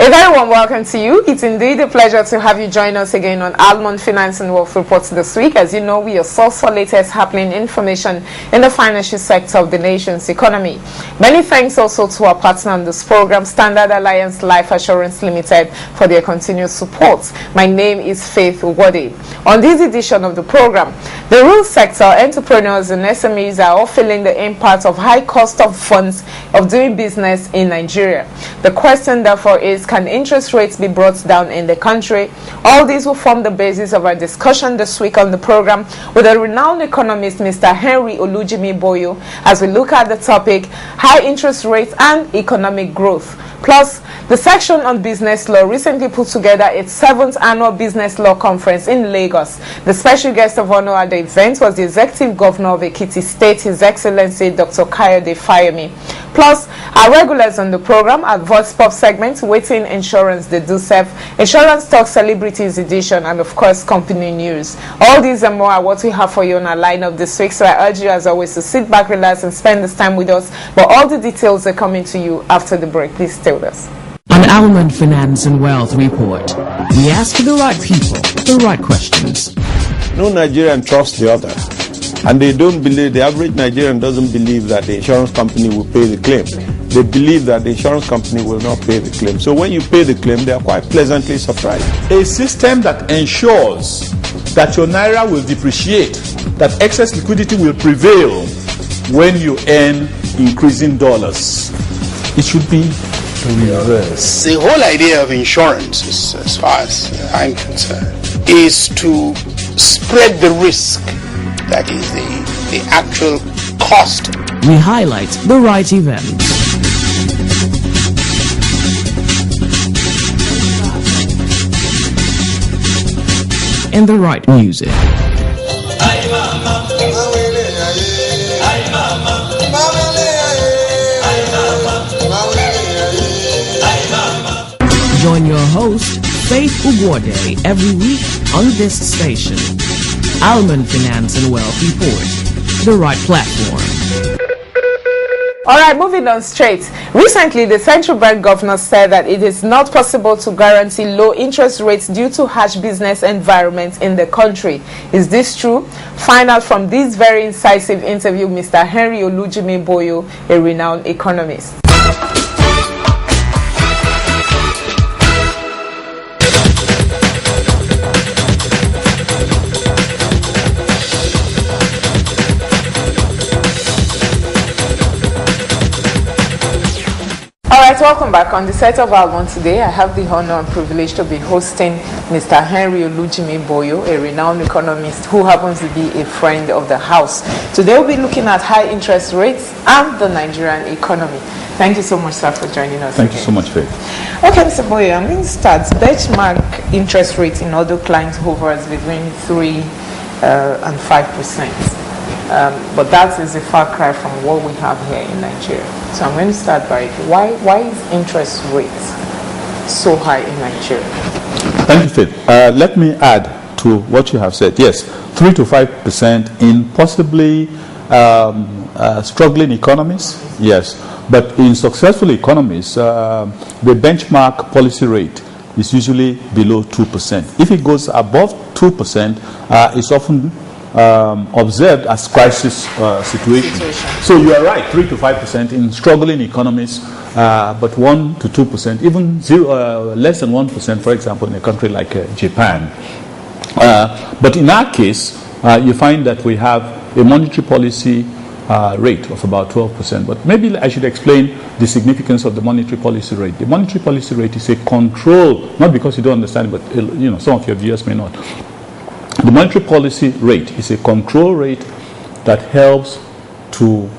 A very warm welcome to you. It's indeed a pleasure to have you join us again on Almond Finance and Wealth Reports this week. As you know, we are source for latest happening information in the financial sector of the nation's economy. Many thanks also to our partner on this program, Standard Alliance Life Assurance Limited, for their continued support. My name is Faith Ugwode. On this edition of the program, the real sector, entrepreneurs and SMEs are all feeling the impact of high cost of funds of doing business in Nigeria. The question therefore is, can interest rates be brought down in the country? All these will form the basis of our discussion this week on the program with a renowned economist, Mr. Olujimi Boyo, as we look at the topic, high interest rates and economic growth. Plus, the section on business law recently put together its 7th annual business law conference in Lagos. The special guest of honor at the event was the Executive Governor of Ekiti State, His Excellency Dr. Kayode Fayemi. Plus, our regulars on the program at Voice Pop segment, Waiting Insurance, the DUSEF, Insurance Talk Celebrities Edition, and of course, company news. All these and more are what we have for you on our lineup this week, so I urge you as always to sit back, relax, and spend this time with us. But all the details are coming to you after the break. Please stay with us. On Almond Finance and Wealth Report, we ask the right people the right questions. No Nigerian trusts the other, and they don't believe, the average Nigerian doesn't believe that the insurance company will pay the claim. They believe that the insurance company will not pay the claim. So when you pay the claim, they are quite pleasantly surprised. A system that ensures that your naira will depreciate, that excess liquidity will prevail when you earn increasing dollars. It should be reverse. The whole idea of insurance, as far as I'm concerned, is to spread the risk. That is the actual cost. We highlight the right events. And the right music. Join your host, Faith Ugwode, every week on this station. Almond Finance and Wealth Report, the right platform. All right, moving on straight. Recently, the central bank governor said that it is not possible to guarantee low interest rates due to harsh business environment in the country. Is this true? Find out from this very incisive interview, Mr. Olujimi Boyo, a renowned economist. Alright, welcome back. On the set of Almond today, I have the honor and privilege to be hosting Mr. Olujimi Boyo, a renowned economist who happens to be a friend of the house. Today we'll be looking at high interest rates and the Nigerian economy. Thank you so much, sir, for joining us. Thank you so much, Faith. Okay, Mr. Boyo, I'm going to start. Benchmark interest rates in other clients hovers between 3 and 5%. But that is a far cry from what we have here in Nigeria. So I'm going to start by why is interest rates so high in Nigeria? Thank you, Faith. Let me add to what you have said. Yes, 3 to 5% in possibly struggling economies. Yes, but in successful economies, the benchmark policy rate is usually below 2%. If it goes above 2%, it's often observed as crisis situation. So you are right, 3 to 5% in struggling economies, but 1 to 2%, even less than 1%, for example, in a country like Japan. But in our case, you find that we have a monetary policy rate of about 12%. But maybe I should explain the significance of the monetary policy rate. The monetary policy rate is a control, not because you don't understand it, but some of your viewers may not. The monetary policy rate is a control rate that helps to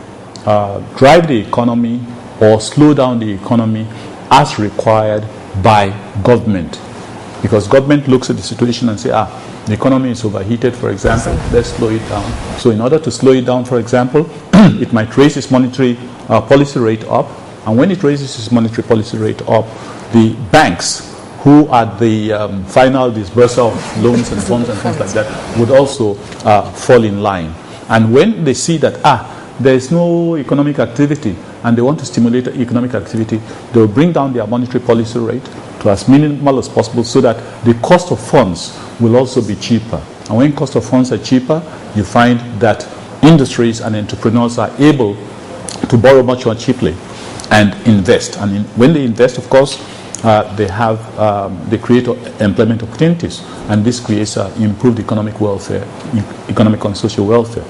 drive the economy or slow down the economy as required by government. Because government looks at the situation and say, the economy is overheated, for example, let's slow it down. So in order to slow it down, for example, it might raise its monetary policy rate up. And when it raises its monetary policy rate up, the banks who at the final disbursal of loans and funds and things like that would also fall in line. And when they see that there is no economic activity and they want to stimulate economic activity, they will bring down their monetary policy rate to as minimal as possible so that the cost of funds will also be cheaper. And when cost of funds are cheaper, you find that industries and entrepreneurs are able to borrow much more cheaply and invest. And when they invest, of course, they create employment opportunities, and this creates improved economic welfare, economic and social welfare.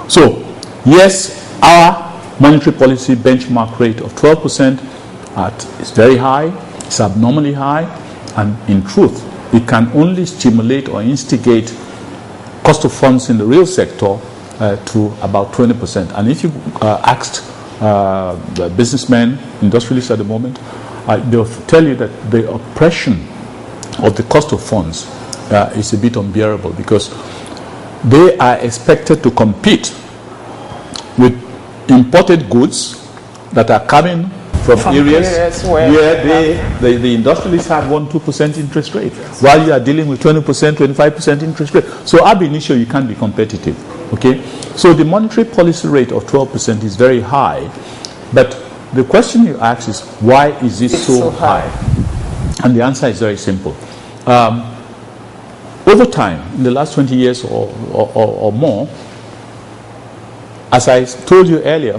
So, yes, our monetary policy benchmark rate of 12% is very high, it's abnormally high, and in truth, it can only stimulate or instigate cost of funds in the real sector to about 20%. And if you asked the businessmen, industrialists at the moment, they'll tell you that the oppression of the cost of funds is a bit unbearable, because they are expected to compete with imported goods that are coming from areas where the industrialists have 1-2% interest rate, while you are dealing with 20%, 25% interest rate. So ab initio, you can't be competitive. Okay, so the monetary policy rate of 12% is very high, but the question you ask is, why is it so high? And the answer is very simple. Over time, in the last 20 years or more, as I told you earlier,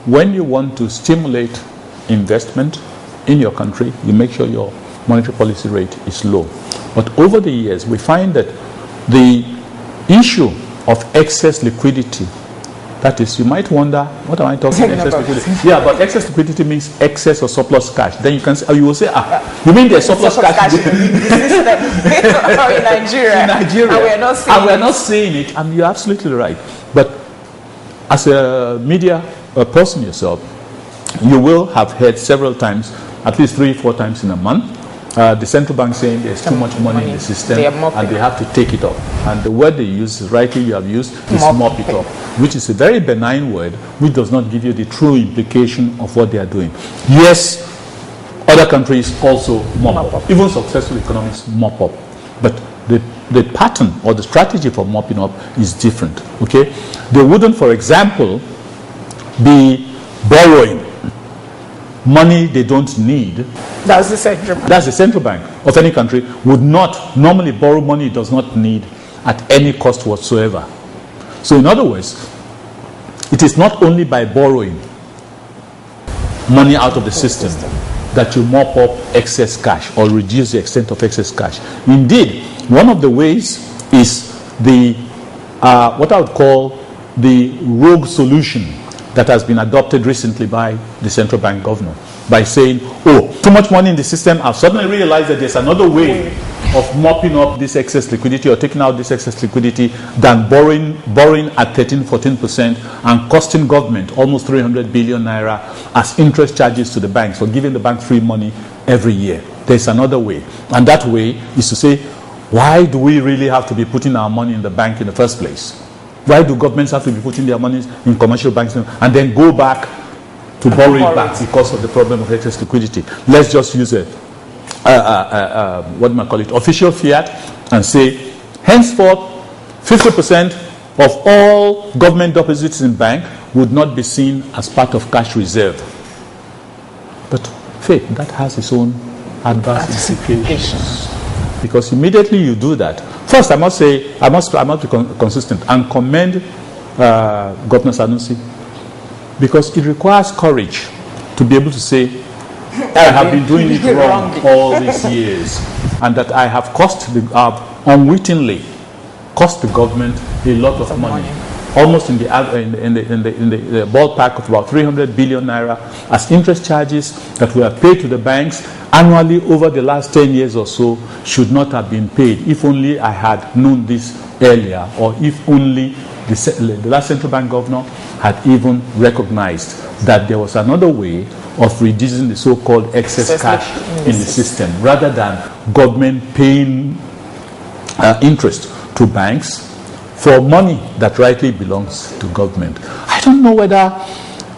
when you want to stimulate investment in your country, you make sure your monetary policy rate is low. But over the years, we find that the issue of excess liquidity, that is, you might wonder, what am I talking about? Excess liquidity? Yeah, but excess liquidity means excess or surplus cash. Then you can say, you will say, you mean there's surplus cash in Nigeria? In Nigeria. And we're not saying it, and you're absolutely right. But as a media person yourself, you will have heard several times, at least 3-4 times in a month, the central bank saying there's too much money in the system and they have to take it up. And the word they use, rightly you have used, is mop it up, which is a very benign word, which does not give you the true implication of what they are doing. Yes, other countries also mop up. Even successful economies mop up. But the pattern or the strategy for mopping up is different. Okay? They wouldn't, for example, be borrowing money they don't need. That's the central bank. That's the central bank of any country would not normally borrow money it does not need at any cost whatsoever. So in other words, it is not only by borrowing money out of the system that you mop up excess cash or reduce the extent of excess cash. Indeed, one of the ways is the what I would call the rogue solution that has been adopted recently by the central bank governor, by saying, too much money in the system, I've suddenly realized that there's another way of mopping up this excess liquidity or taking out this excess liquidity than borrowing at 13-14% and costing government almost 300 billion naira as interest charges to the banks for giving the bank free money every year. There's another way, and that way is to say, why do we really have to be putting our money in the bank in the first place? Why do governments have to be putting their money in commercial banks and then go back to borrow it back because of the problem of excess liquidity? Let's just use what do I call it, official fiat, and say, henceforth, 50% of all government deposits in bank would not be seen as part of cash reserve. But Faith, that has its own adverse implications. Because immediately you do that. First, I must say, I must be consistent and commend Governor Sanusi, because it requires courage to be able to say, I have been doing it wrong all these years, and that I have unwittingly cost the government a lot of money. Almost in the ballpark of about 300 billion naira as interest charges that were paid to the banks annually over the last 10 years or so should not have been paid. If only I had known this earlier, or if only the last central bank governor had even recognized that there was another way of reducing the so-called excess cash in the system, rather than government paying interest to banks for money that rightly belongs to government. I don't know whether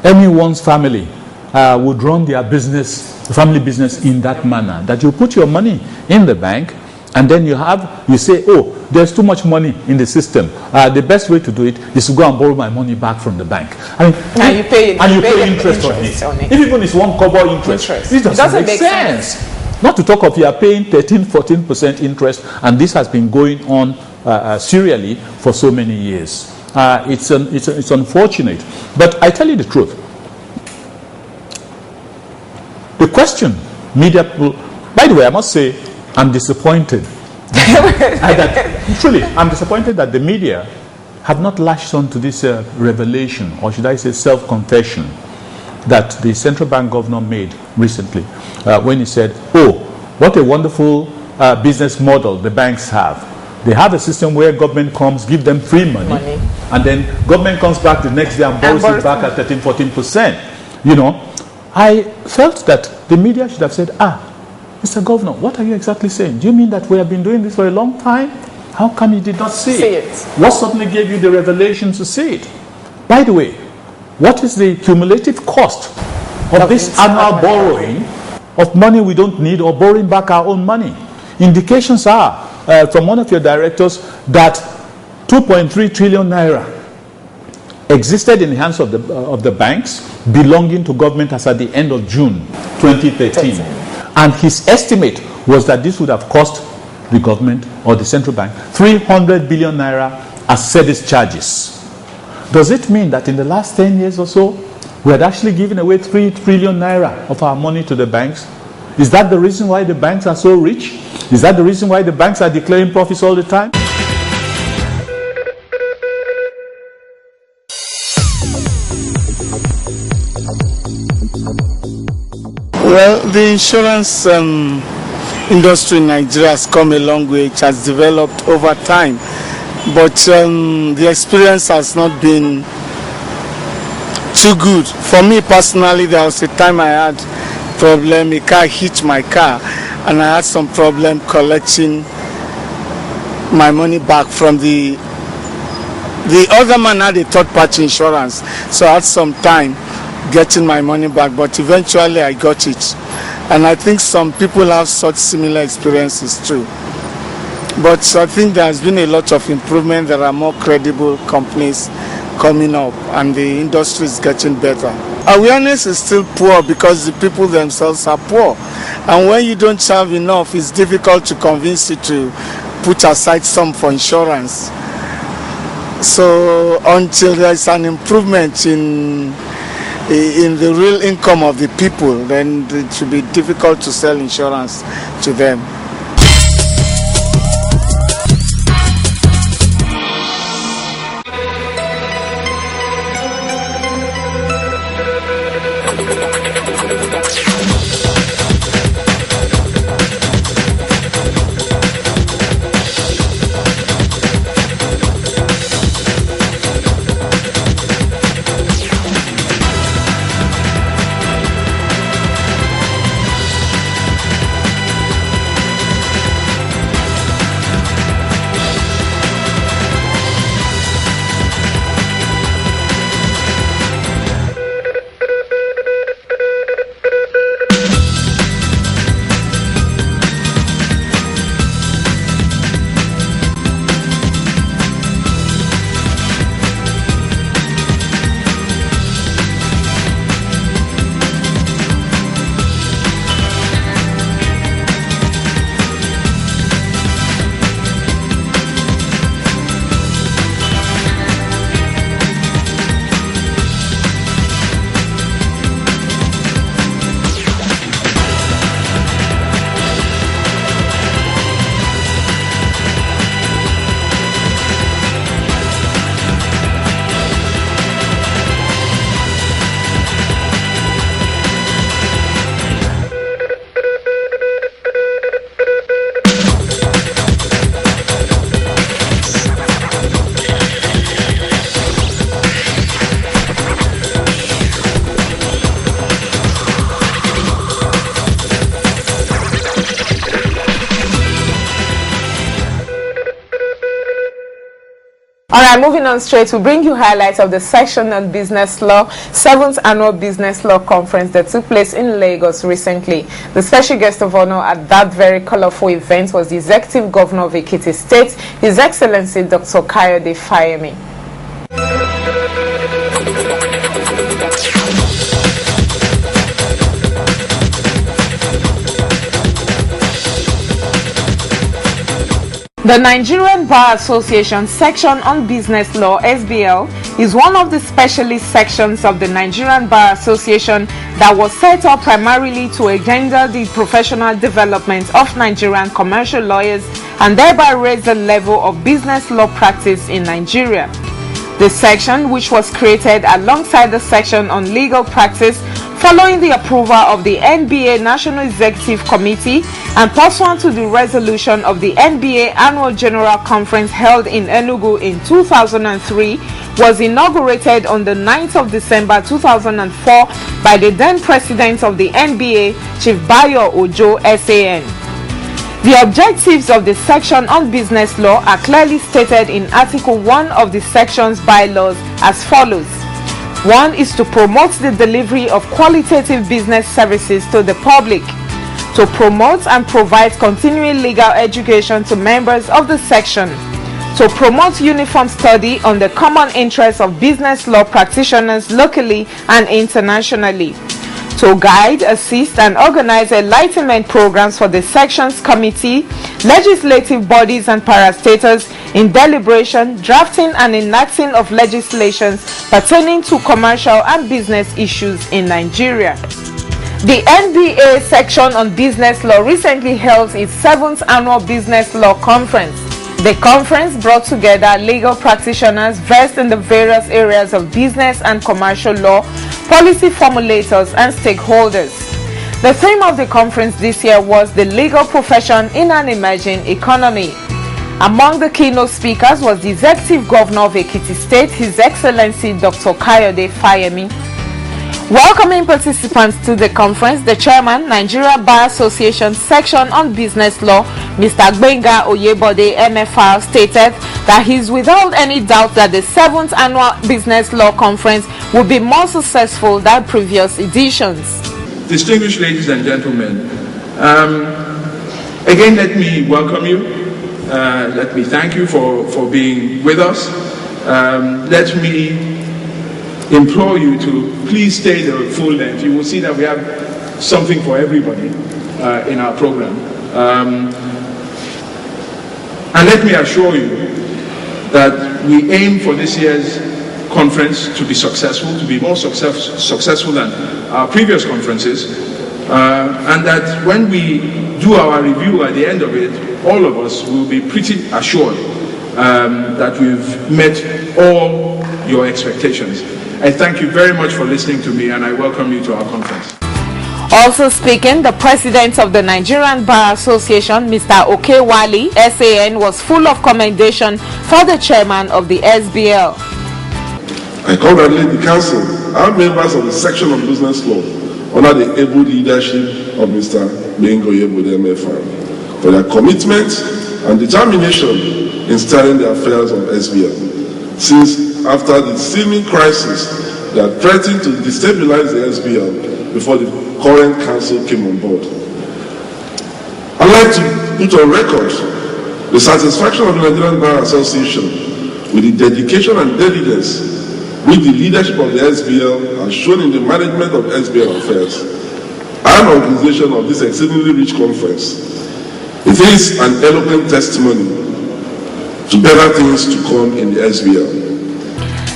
anyone's family would run their business, family business, in that manner, that you put your money in the bank And then you say, oh, there's too much money in the system. The best way to do it is to go and borrow my money back from the bank. I mean, and you pay interest on it. If even it's 1 kobo interest, it doesn't make sense. Not to talk of you are paying 13-14% interest, and this has been going on serially for so many years. It's unfortunate. But I tell you the truth. The question media people, by the way, I must say, I'm disappointed. I'm disappointed that the media have not latched on to this revelation, or should I say self-confession, that the central bank governor made recently when he said, oh, what a wonderful business model the banks have. They have a system where government comes, give them free money. And then government comes back the next day and borrows it back at 13-14%. You know, I felt that the media should have said, Mr. Governor, what are you exactly saying? Do you mean that we have been doing this for a long time? How come you did not see it? What suddenly gave you the revelation to see it? By the way, what is the cumulative cost of this annual borrowing of money we don't need, or borrowing back our own money? Indications are from one of your directors that 2.3 trillion naira existed in the hands of the banks belonging to government as at the end of June 2013. And his estimate was that this would have cost the government or the central bank 300 billion naira as service charges. Does it mean that in the last 10 years or so, we had actually given away 3 trillion naira of our money to the banks? Is that the reason why the banks are so rich? Is that the reason why the banks are declaring profits all the time? Well, the insurance industry in Nigeria has come a long way. It has developed over time. But the experience has not been too good. For me personally, there was a time I had problem. A car hit my car, and I had some problem collecting my money back from the other man had a third-party insurance, so I had some time getting my money back, but eventually I got it. And I think some people have such similar experiences too. But I think there has been a lot of improvement. There are more credible companies coming up, and the industry is getting better. Awareness is still poor because the people themselves are poor. And when you don't have enough, it's difficult to convince you to put aside some for insurance. So until there is an improvement in the real income of the people, then it should be difficult to sell insurance to them. All right, moving on straight, we bring you highlights of the section on business law, 7th annual business law conference that took place in Lagos recently. The special guest of honor at that very colorful event was the Executive Governor of Ekiti State, His Excellency Dr. Kayode Fayemi. The Nigerian Bar Association section on business law, SBL, is one of the specialist sections of the Nigerian Bar Association that was set up primarily to engender the professional development of Nigerian commercial lawyers and thereby raise the level of business law practice in Nigeria. The section, which was created alongside the section on legal practice following the approval of the NBA National Executive Committee and pursuant to the resolution of the NBA Annual General Conference held in Enugu in 2003, was inaugurated on the 9th of December 2004 by the then President of the NBA, Chief Boyo Ojo, SAN. The objectives of the section on business law are clearly stated in Article 1 of the section's bylaws as follows. 1 is to promote the delivery of qualitative business services to the public, to promote and provide continuing legal education to members of the section, to promote uniform study on the common interests of business law practitioners locally and internationally, to guide, assist, and organize enlightenment programs for the section's committee, legislative bodies, and parastatals in deliberation, drafting, and enacting of legislations pertaining to commercial and business issues in Nigeria. The NBA section on business law recently held its 7th annual business law conference. The conference brought together legal practitioners versed in the various areas of business and commercial law, policy formulators, and stakeholders. The theme of the conference this year was the legal profession in an emerging economy. Among the keynote speakers was the Executive Governor of Ekiti State, His Excellency Dr. Kayode Fayemi. Welcoming participants to the conference, the Chairman, Nigeria Bar Association Section on Business Law, Mr. Gbenga Oyebode, MFR, stated that he is without any doubt that the 7th Annual Business Law Conference will be more successful than previous editions. Distinguished ladies and gentlemen, again let me welcome you. Let me thank you for being with us. Let me implore you to please stay the full length. You will see that we have something for everybody in our program. And let me assure you that we aim for this year's conference to be successful, to be more successful than our previous conferences, and that when we do our review at the end of it, all of us will be pretty assured that we've met all your expectations. I thank you very much for listening to me, and I welcome you to our conference. Also speaking, the President of the Nigerian Bar Association, Mr. Okewali, SAN, was full of commendation for the Chairman of the SBL. I congratulate the Council and members of the Section on Business Law under the able leadership of Mr. Gbenga Oyebode, MFR, for their commitment and determination in steering the affairs of SBL. Since after the seeming crisis that threatened to destabilize the SBL before the current council came on board. I'd like to put on record the satisfaction of the Nigerian Bar Association with the dedication and diligence which the leadership of the SBL has shown in the management of SBL affairs and organization of this exceedingly rich conference. It is an eloquent testimony to better things to come in the SBL.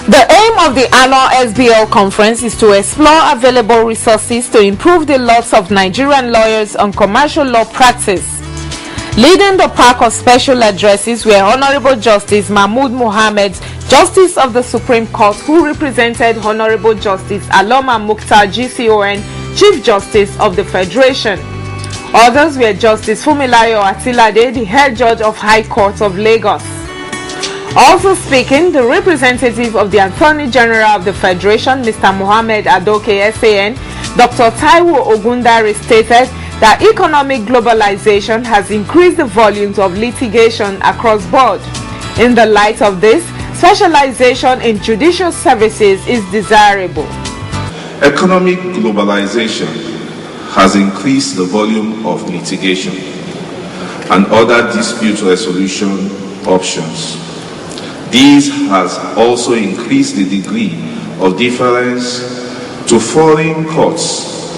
The aim of the annual SBL conference is to explore available resources to improve the lots of Nigerian lawyers on commercial law practice. Leading the pack of special addresses were Honorable Justice Mahmood Mohammed, Justice of the Supreme Court, who represented Honorable Justice Aloma Mukhtar GCON, Chief Justice of the Federation. Others were Justice Fumilayo Atilade, the Head Judge of High Court of Lagos. Also speaking, the representative of the Attorney General of the Federation, Mr. Mohammed Adoke SAN, Dr. Taiwo Ogundare, stated that economic globalization has increased the volumes of litigation across board. In the light of this, specialization in judicial services is desirable. Economic globalization has increased the volume of litigation and other dispute resolution options. This has also increased the degree of deference to foreign courts,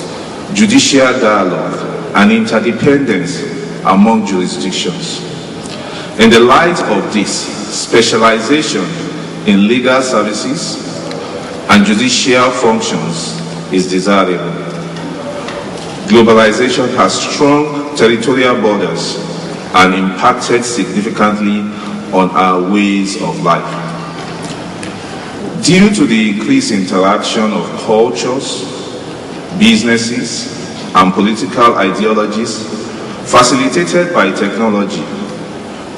judicial dialogue, and interdependence among jurisdictions. In the light of this, specialization in legal services and judicial functions is desirable. Globalization has strong territorial borders and impacted significantly on our ways of life. Due to the increased interaction of cultures, businesses, and political ideologies facilitated by technology,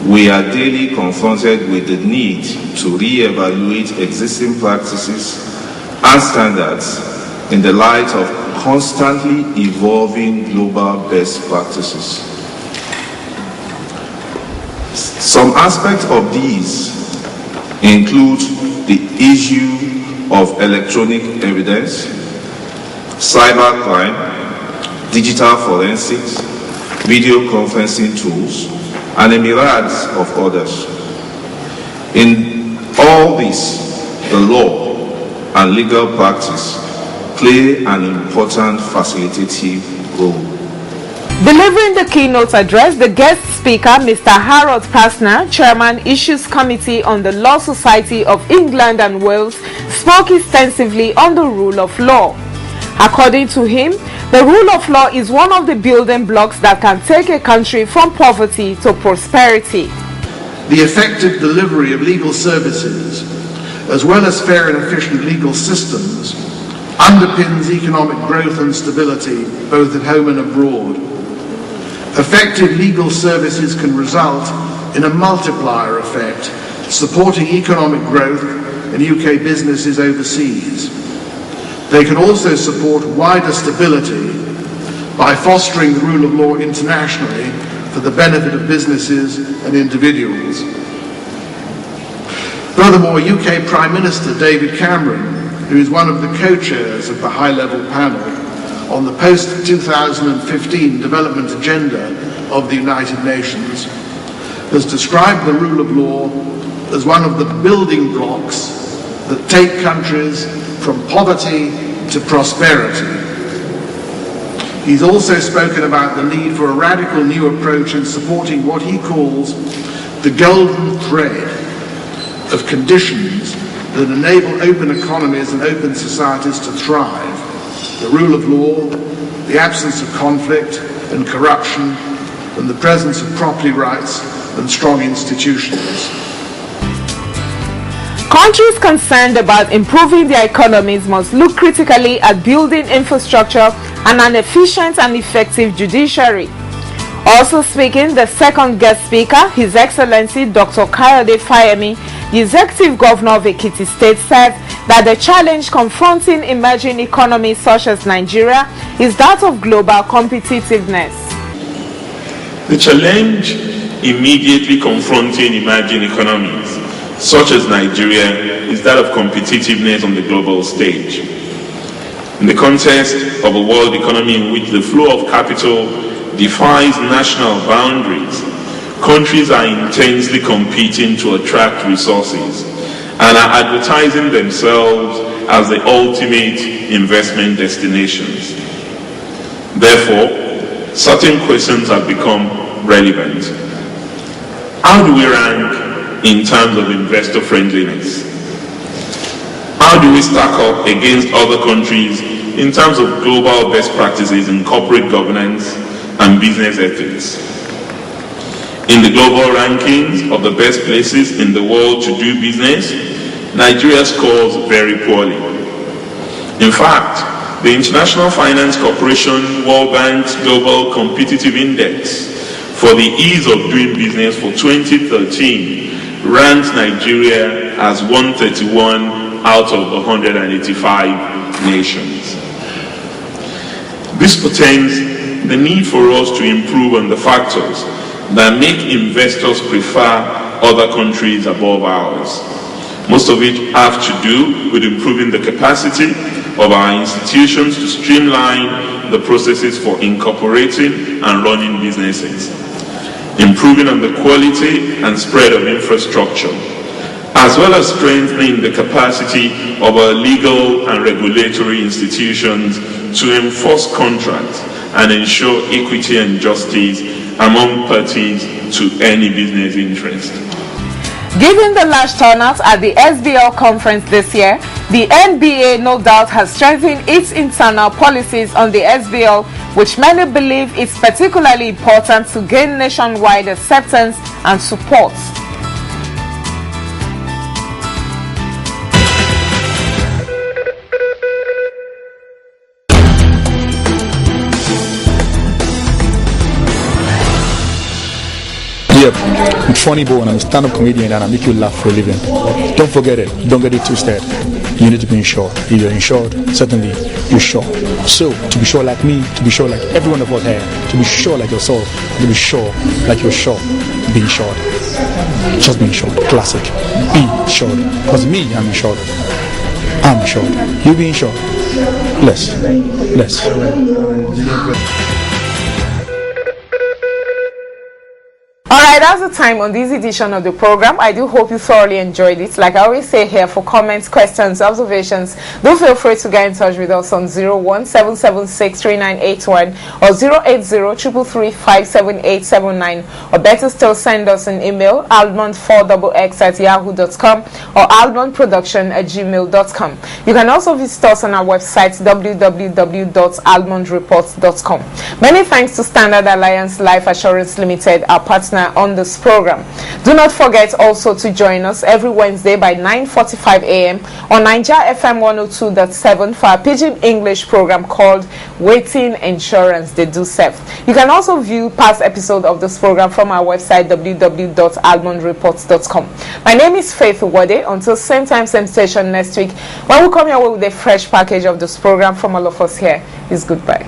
we are daily confronted with the need to re-evaluate existing practices and standards in the light of constantly evolving global best practices. Some aspects of these include the issue of electronic evidence, cybercrime, digital forensics, video conferencing tools, and a myriad of others. In all this, the law and legal practice play an important facilitative role. Delivering the keynote address, the guest speaker, Mr. Harold Pasner, Chairman, Issues Committee on the Law Society of England and Wales, spoke extensively on the rule of law. According to him, the rule of law is one of the building blocks that can take a country from poverty to prosperity. The effective delivery of legal services, as well as fair and efficient legal systems, underpins economic growth and stability both at home and abroad. Effective legal services can result in a multiplier effect, supporting economic growth in UK businesses overseas. They can also support wider stability by fostering the rule of law internationally for the benefit of businesses and individuals. Furthermore, UK Prime Minister David Cameron, who is one of the co-chairs of the high-level panel on the post-2015 development agenda of the United Nations, has described the rule of law as one of the building blocks that take countries from poverty to prosperity. He's also spoken about the need for a radical new approach in supporting what he calls the golden thread of conditions that enable open economies and open societies to thrive: the rule of law, the absence of conflict and corruption, and the presence of property rights and strong institutions. Countries concerned about improving their economies must look critically at building infrastructure and an efficient and effective judiciary. Also speaking, the second guest speaker, His Excellency Dr. Kayode Fayemi, the Executive Governor of Ekiti State, said that the challenge confronting emerging economies such as Nigeria is that of global competitiveness. The challenge immediately confronting emerging economies such as Nigeria is that of competitiveness on the global stage. In the context of a world economy in which the flow of capital defies national boundaries, countries are intensely competing to attract resources and are advertising themselves as the ultimate investment destinations. Therefore, certain questions have become relevant. How do we rank in terms of investor friendliness? How do we stack up against other countries in terms of global best practices in corporate governance and business ethics? In the global rankings of the best places in the world to do business, Nigeria scores very poorly. In fact, the International Finance Corporation World Bank's Global Competitive Index for the ease of doing business for 2013 ranks Nigeria as 131 out of 185 nations. This portends the need for us to improve on the factors that make investors prefer other countries above ours. most of which have to do with improving the capacity of our institutions to streamline the processes for incorporating and running businesses, improving on the quality and spread of infrastructure, as well as strengthening the capacity of our legal and regulatory institutions to enforce contracts and ensure equity and justice among parties to any business interest. Given the large turnout at the SBL conference this year, the NBA no doubt has strengthened its internal policies on the SBL, which many believe is particularly important to gain nationwide acceptance and support. Yep, I'm funny boy and I'm a stand-up comedian and I make you laugh for a living. Don't forget it, don't get it twisted. You need to be insured. If you're insured, certainly you're sure. So, to be sure like me, to be sure like every one of us here, to be sure like yourself, to be sure like you're sure, be insured. Just be insured. Classic. Be insured. Because me, I'm insured. I'm insured. You be insured. Less. Alright, that's the time on this edition of the program. I do hope you thoroughly enjoyed it. Like I always say here, for comments, questions, observations, do feel free to get in touch with us on 017763981 or 08033357879, or better still, send us an email, almond4xx@yahoo.com or almondproduction@gmail.com. You can also visit us on our website, www.almondreports.com. Many thanks to Standard Alliance Life Assurance Limited, our partner on this program. Do not forget also to join us every Wednesday by 9:45 a.m. on Nigeria FM 102.7 for our Pidgin English program called Waiting Insurance They Do Serve. You can also view past episodes of this program from our website, www.almondreports.com. My name is Faith Uwade. Until same time, same station next week, when we come your way with a fresh package of this program from all of us here, is goodbye.